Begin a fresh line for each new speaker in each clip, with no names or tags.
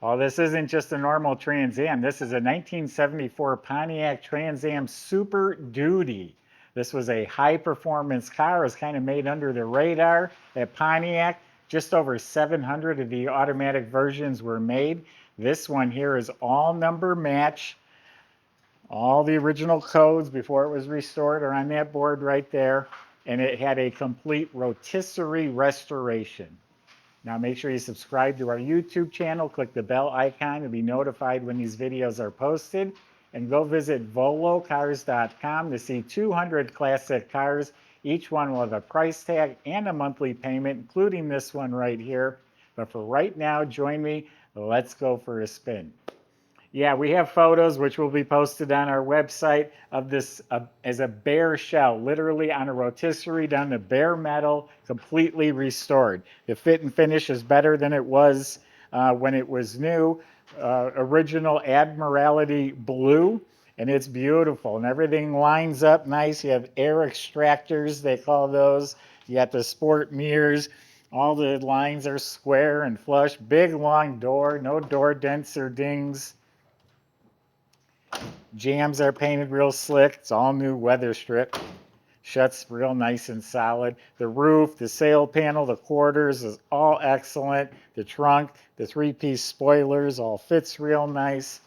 Oh, this isn't just a normal Trans Am. This is a 1974 Pontiac Trans Am Super Duty. This was a high performance car. It was kind of made under the radar at Pontiac. Just over 700 of the automatic versions were made. This one here is all number match. All the original codes before it was restored are on that board right there. And it had a complete rotisserie restoration. Now make sure you subscribe to our YouTube channel, click the bell icon to be notified when these videos are posted, and go visit volocars.com to see 200 classic cars. Each one will have a price tag and a monthly payment, including this one right here. But for right now, join me. Let's go for a spin. Yeah, we have photos which will be posted on our website of this as a bare shell, literally on a rotisserie done to bare metal, completely restored. The fit and finish is better than it was when it was new. Original Admiralty Blue, and it's beautiful, and everything lines up nice. You have air extractors, they call those. You got the sport mirrors. All the lines are square and flush. Big long door, no door dents or dings. Jams are painted real slick. It's all new weather strip. Shuts real nice and solid. The roof, the sail panel, the quarters is all excellent. The trunk, the three-piece spoilers all fits real nice.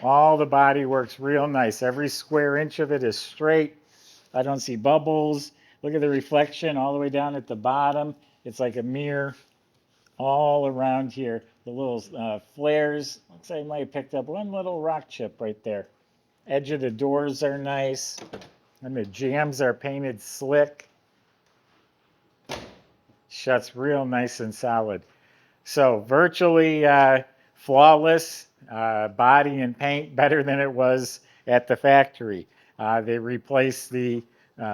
All the body works real nice. Every square inch of it is straight. I don't see bubbles. Look at the reflection all the way down at the bottom. It's like a mirror all around here. The little flares. Looks like I might have picked up one little rock chip right there. Edge of the doors are nice, and the jambs are painted slick. Shuts real nice and solid. So virtually flawless body and paint, better than it was at the factory. They replaced the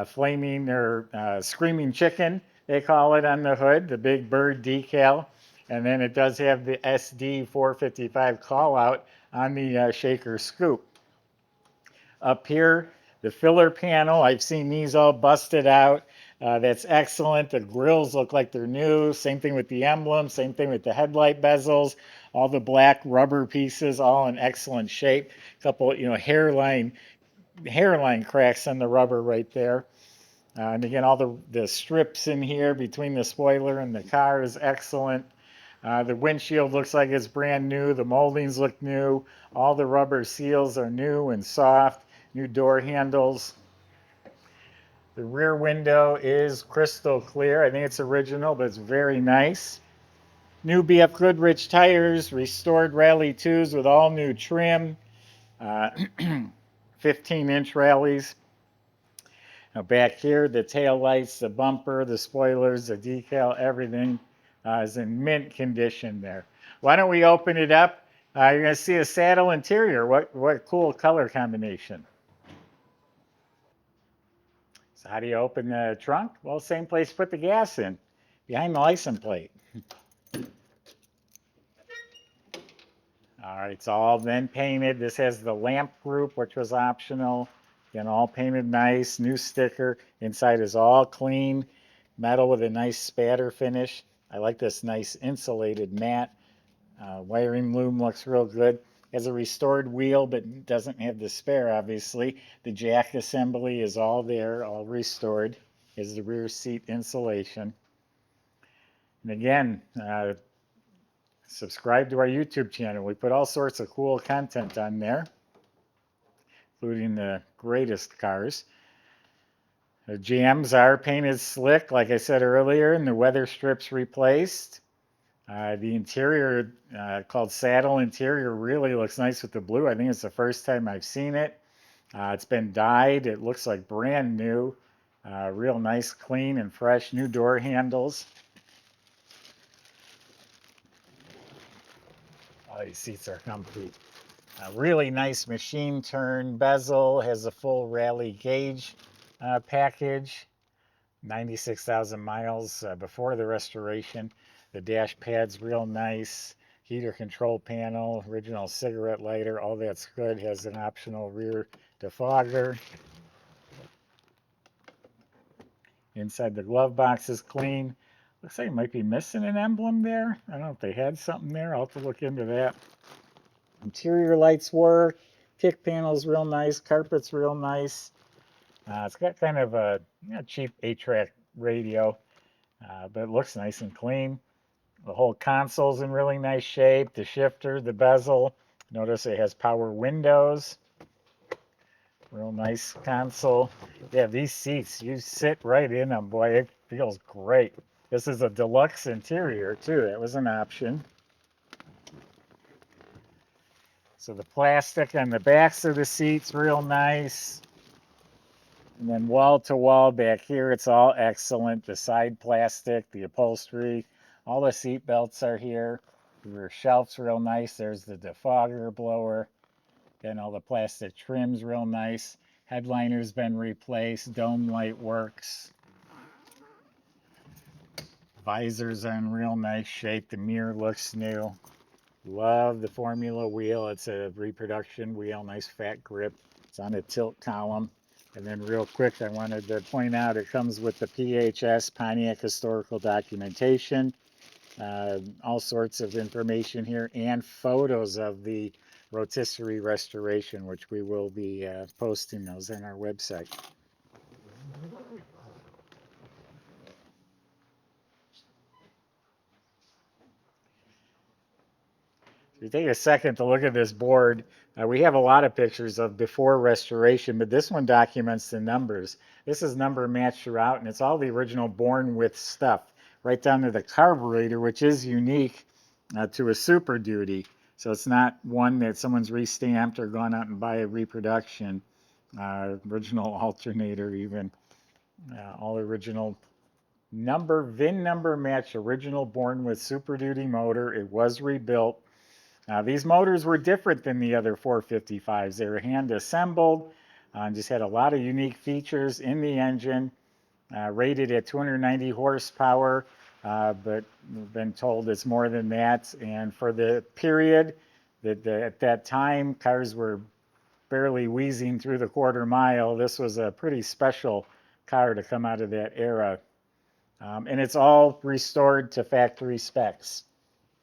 flaming or screaming chicken, they call it on the hood, the big bird decal. And then it does have the SD 455 call out on the shaker scoop. Up here, the filler panel, I've seen these all busted out. That's excellent. The grills look like they're new. Same thing with the emblem, same thing with the headlight bezels. All the black rubber pieces, all in excellent shape. A couple, hairline cracks on the rubber right there. And again, all the strips in here between the spoiler and the car is excellent. The windshield looks like it's brand new. The moldings look new. All the rubber seals are new and soft. New door handles. The rear window is crystal clear. I think it's original, but it's very nice. New BF Goodrich tires, restored Rally 2s with all new trim. 15-inch rallies. Now back here, the tail lights, the bumper, the spoilers, the decal, everything is in mint condition there. Why don't we open it up? You're going to see a saddle interior. What cool color combination. So how do you open the trunk? Well, same place to put the gas in, behind the license plate. All right, it's all then painted. This has the lamp group, which was optional. Again, all painted nice, new sticker. Inside is all clean, metal with a nice spatter finish. I like this nice insulated matte. Wiring loom looks real good. Has a restored wheel, but doesn't have the spare, obviously. The jack assembly is all there, all restored. Is the rear seat insulation. And again, subscribe to our YouTube channel. We put all sorts of cool content on there, including the greatest cars. The jambs are painted slick, like I said earlier, and the weather strips replaced. The interior, called Saddle Interior, really looks nice with the blue. I think it's the first time I've seen it. It's been dyed. It looks like brand new. Real nice, clean and fresh. New door handles. Oh, these seats are comfy. A really nice machine turn bezel. Has a full rally gauge package. 96,000 miles before the restoration. The dash pad's real nice. Heater control panel, original cigarette lighter, all that's good. Has an optional rear defogger. Inside the glove box is clean. Looks like it might be missing an emblem there. I don't know if they had something there. I'll have to look into that. Interior lights work. Kick panel's real nice. Carpet's real nice. It's got kind of a cheap 8-track radio, but it looks nice and clean. The whole console's in really nice shape. The shifter, the bezel. Notice it has power windows. Real nice console. Yeah, these seats, you sit right in them, boy. It feels great. This is a deluxe interior, too. That was an option. So the plastic on the backs of the seats, real nice. And then wall to wall back here, it's all excellent. The side plastic, the upholstery, all the seat belts are here. The rear shelf's real nice. There's the defogger blower. Then all the plastic trim's real nice. Headliner's been replaced. Dome light works. Visor's in real nice shape. The mirror looks new. Love the formula wheel. It's a reproduction wheel. Nice fat grip. It's on a tilt column. And then real quick, I wanted to point out it comes with the PHS, Pontiac Historical Documentation. All sorts of information here and photos of the rotisserie restoration, which we will be posting those on our website. If you take a second to look at this board, we have a lot of pictures of before restoration, but this one documents the numbers. This is number matched throughout, and it's all the original born with stuff, right down to the carburetor, which is unique to a Super Duty. So it's not one that someone's restamped or gone out and buy a reproduction. Original alternator even. All original number, VIN number match, original born with Super Duty motor. It was rebuilt. These motors were different than the other 455s. They were hand assembled, just had a lot of unique features in the engine, rated at 290 horsepower, but we've been told it's more than that. And for the period at that time, cars were barely wheezing through the quarter mile. This was a pretty special car to come out of that era. And it's all restored to factory specs.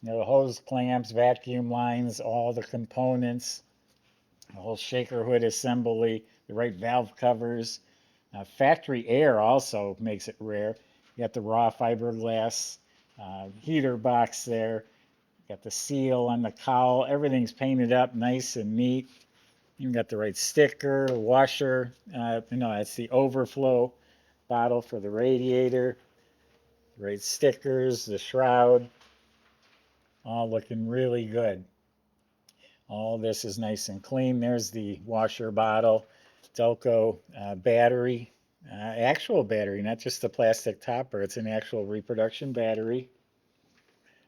You know, the hose clamps, vacuum lines, all the components, the whole shaker hood assembly, the right valve covers. Factory air also makes it rare. You got the raw fiberglass heater box there. You got the seal on the cowl. Everything's painted up nice and neat. You got the right sticker, washer. It's the overflow bottle for the radiator. The right stickers, the shroud. All looking really good. All this is nice and clean. There's the washer bottle, Delco battery, actual battery, not just the plastic topper. It's an actual reproduction battery.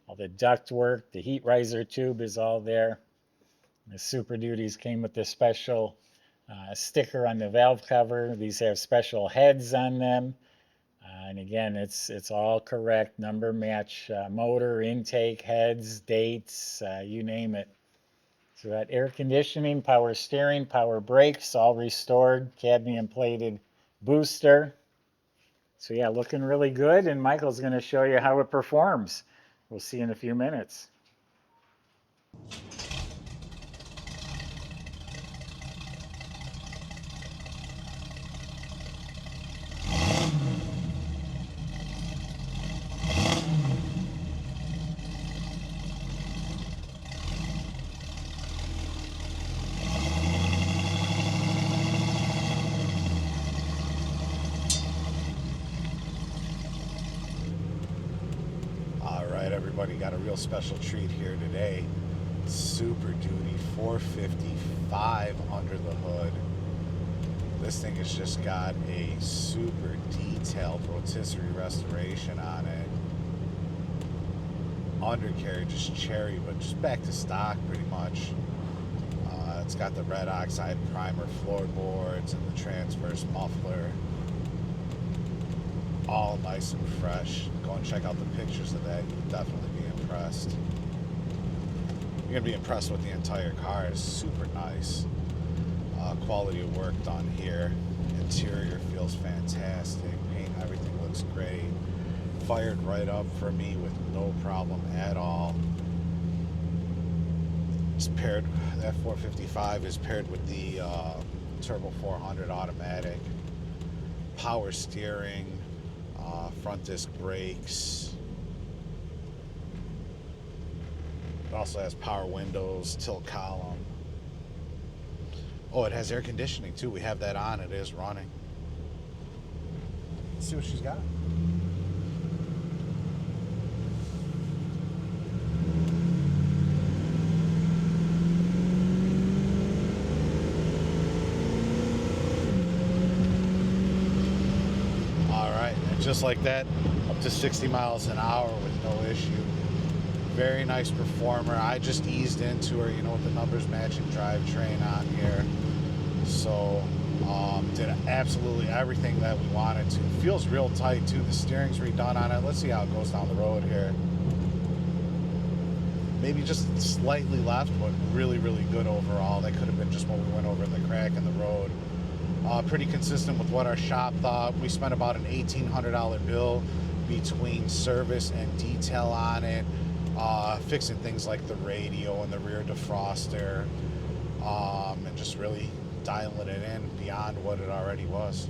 All the duct work, the heat riser tube is all there. The Super Duties came with this special sticker on the valve cover. These have special heads on them. And again, it's all correct, number match, motor, intake, heads, dates, you name it. So that air conditioning, power steering, power brakes, all restored, cadmium plated booster. So yeah, looking really good, and Michael's going to show you how it performs. We'll see you in a few minutes.
Everybody got a real special treat here today. Super Duty 455 under the hood. This thing has just got a super detailed rotisserie restoration on it. Undercarriage is cherry, but just back to stock pretty much. It's got the red oxide primer floorboards and the transverse muffler. All nice and fresh. Go and check out the pictures of that. You'll definitely be impressed. You're going to be impressed with the entire car. It's super nice. Quality of work done here. Interior feels fantastic. Paint, everything looks great. fired right up for me with no problem at all. It's paired, that 455 is paired with the Turbo 400 automatic, power steering, front disc brakes. It also has power windows, tilt column. Oh, it has air conditioning too. We have that on. It is running. Let's see what she's got. All right, and just like that, up to 60 miles an hour with no issue. Very nice performer. I just eased into her, you know, with the numbers matching drivetrain on here. So did absolutely everything that we wanted to. Feels real tight too. The steering's redone on it. Let's see how it goes down the road here. Maybe just slightly left, but really, really good overall. That could have been just when we went over the crack in the road. Pretty consistent with what our shop thought. We spent about an $1,800 bill between service and detail on it. Fixing things like the radio and the rear defroster, and just really dialing it in beyond what it already was.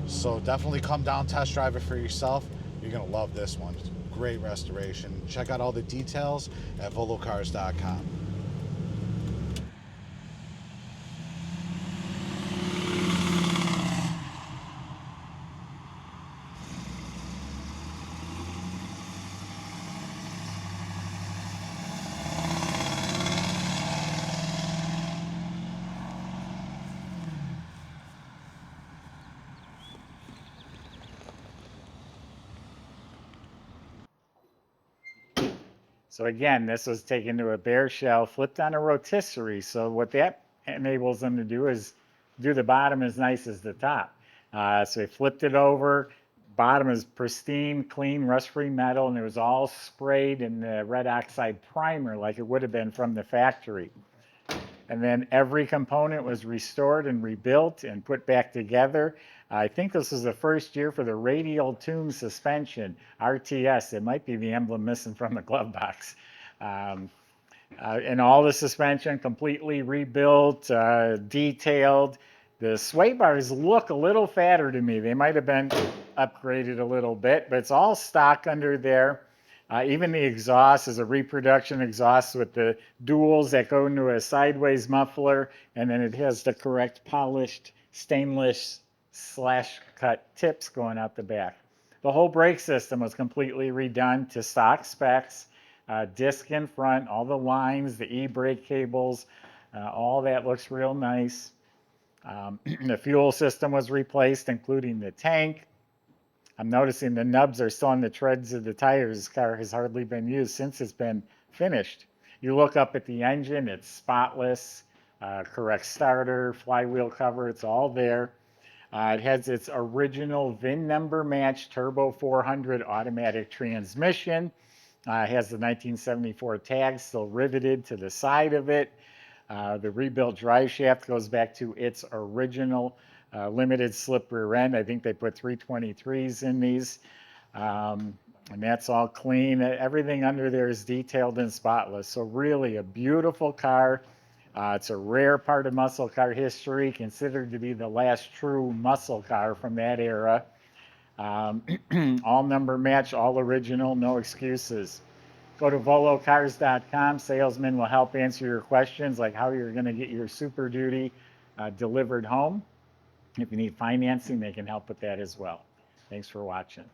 So definitely come down, test drive it for yourself. You're gonna love this one. Great restoration. Check out all the details at volocars.com.
So again, this was taken to a bare shell, flipped on a rotisserie. So what that enables them to do is do the bottom as nice as the top. So they flipped it over. Bottom is pristine, clean, rust-free metal, and it was all sprayed in the red oxide primer like it would have been from the factory. And then every component was restored and rebuilt and put back together. I think this is the first year for the radial tune suspension, RTS. It might be the emblem missing from the glove box. And all the suspension completely rebuilt, detailed. The sway bars look a little fatter to me. They might have been upgraded a little bit, but it's all stock under there. Even the exhaust is a reproduction exhaust with the duals that go into a sideways muffler, and then it has the correct polished stainless slash cut tips going out the back. The whole brake system was completely redone to stock specs, disc in front, all the lines, the e-brake cables, all that looks real nice. The fuel system was replaced, including the tank. I'm noticing the nubs are still on the treads of the tires. This car has hardly been used since it's been finished. You look up at the engine, it's spotless, correct starter, flywheel cover, it's all there. It has its original VIN number matched Turbo 400 automatic transmission. It has the 1974 tag still riveted to the side of it. The rebuilt drive shaft goes back to its original limited slip rear end. I think they put 323s in these. And that's all clean. Everything under there is detailed and spotless. So really a beautiful car. It's a rare part of muscle car history, considered to be the last true muscle car from that era. All number match, all original, no excuses. Go to volocars.com. Salesmen will help answer your questions, like how you're going to get your Super Duty delivered home. If you need financing, they can help with that as well. Thanks for watching.